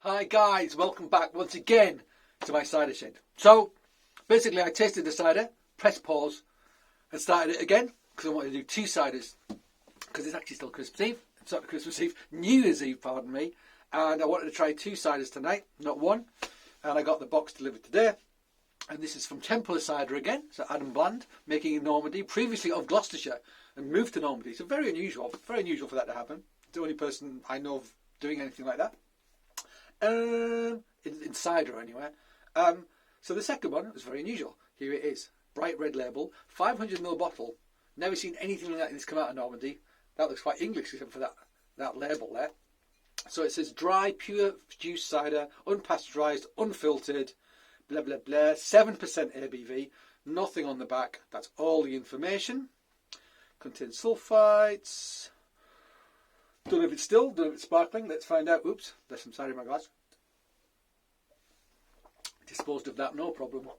Hi guys, welcome back once again to my cider shed. So basically I tasted the cider, pressed pause and started it again because I wanted to do two ciders because it's actually still Christmas Eve. It's not Christmas Eve, New Year's Eve, pardon me. And I wanted to try two ciders tonight, not one. And I got the box delivered today. And this is from Templars cider again, so Adam Bland, making in Normandy, previously of Gloucestershire and moved to Normandy. So very unusual for that to happen. It's the only person I know of doing anything like that. In cider anyway. So the second one was very unusual. Here it is, bright red label, 500ml bottle. Never seen anything like this come out of Normandy. That looks quite English except for that label there. So it says dry, pure juice cider, unpasteurised, unfiltered, blah blah blah, 7% ABV, nothing on the back. That's all the information. Contains sulfites. Don't know if it's still, don't know if it's sparkling. Let's find out. Oops, there's some cider in my glass. Disposed of that, no problem.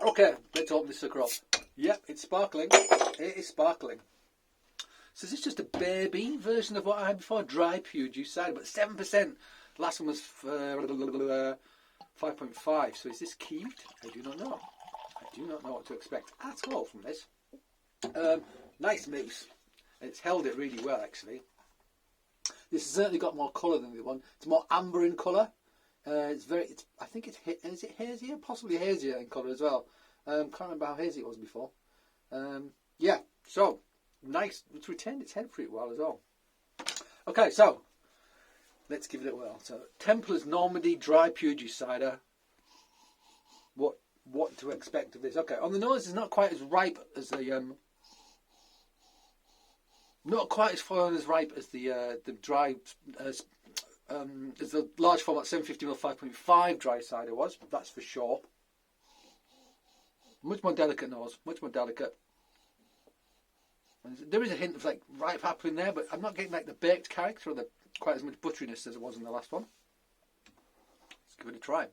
Okay, let's open this sucker up. Yep, it's sparkling. It is sparkling. So is this just a baby version of what I had before? Dry, pure juice cider, but 7%. Last one was 5.5. So is this keeved? I do not know. I do not know what to expect at all from this. Nice mousse. It's held it really well, actually. This has certainly got more colour than the one. It's more amber in colour. I think is it hazier? Possibly hazier in colour as well. Can't remember how hazy it was before. Yeah, so nice. It's retained its head pretty well as well. Okay, so let's give it a whirl. So Templars Normandy dry pure juice cider. What to expect of this? Okay, on the nose, it's not quite as ripe as the not quite as far as ripe as the dry as the large format 750ml 5.5 dry cider was. That's for sure. Much more delicate nose. Much more delicate. And there is a hint of like ripe apple in there, but I'm not getting like the baked character or the quite as much butteriness as it was in the last one. Let's give it a try.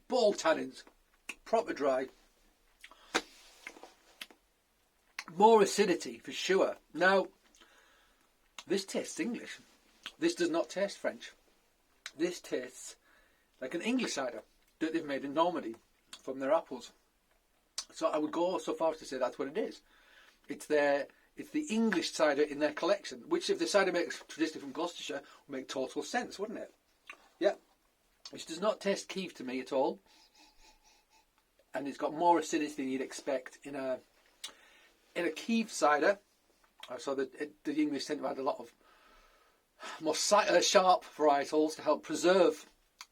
Ball tannins, proper dry. More acidity for sure. Now, this tastes English. This does not taste French. This tastes like an English cider that they've made in Normandy from their apples. So I would go so far as to say that's what it is. It's the English cider in their collection, which if the cider makes traditionally from Gloucestershire would make total sense, wouldn't it? Yeah. Which does not taste keef to me at all. And it's got more acidity than you'd expect in a keef cider. So the English tend to add a lot of more sharp varietals to help preserve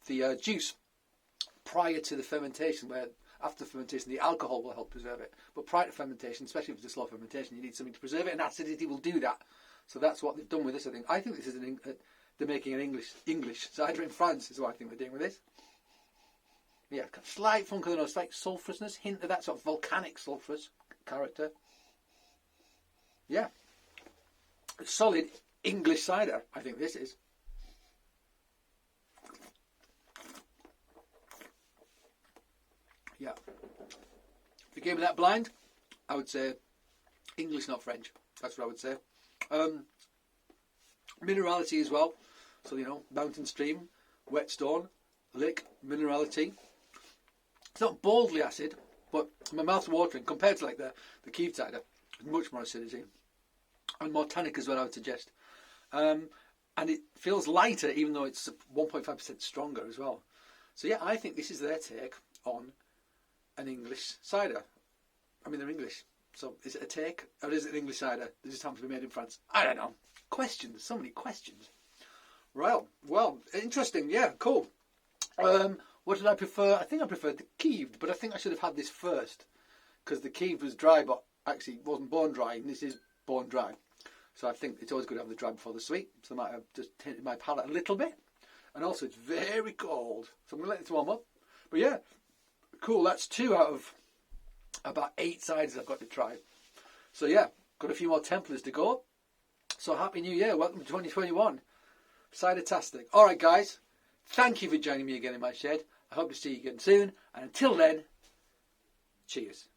the juice prior to the fermentation, where after fermentation the alcohol will help preserve it. But prior to fermentation, especially if it's a slow fermentation, you need something to preserve it, and acidity will do that. So that's what they've done with this, I think. I think this is they're making an English cider in France, is what I think they're doing with this. Yeah, slight funk of the nose, slight sulphurousness, hint of that sort of volcanic sulphurous character. Yeah. A solid English cider, I think this is. Yeah. If you gave me that blind, I would say English, not French. That's what I would say. Minerality as well. So, mountain stream, whetstone, lake, minerality. It's not boldly acid, but my mouth's watering compared to like the keef cider. There's much more acidity and more tannic as well, I would suggest. And it feels lighter, even though it's 1.5% stronger as well. So yeah, I think this is their take on an English cider. I mean, they're English. So is it a take or is it an English cider that just happens to be made in France? I don't know. Questions, so many questions. Well, interesting. Yeah, cool. What did I prefer? I think I preferred the keeved, but I think I should have had this first because the keeved was dry, but actually wasn't bone dry, and this is bone dry. So I think it's always good to have the dry before the sweet. So I might have just tinted my palate a little bit. And also it's very cold, so I'm going to let this warm up. But yeah, cool. That's 2 out of about 8 ciders I've got to try. So yeah, got a few more Templars to go. So happy New Year. Welcome to 2021. Cider-tastic. All right, guys. Thank you for joining me again in my shed. I hope to see you again soon. And until then, cheers.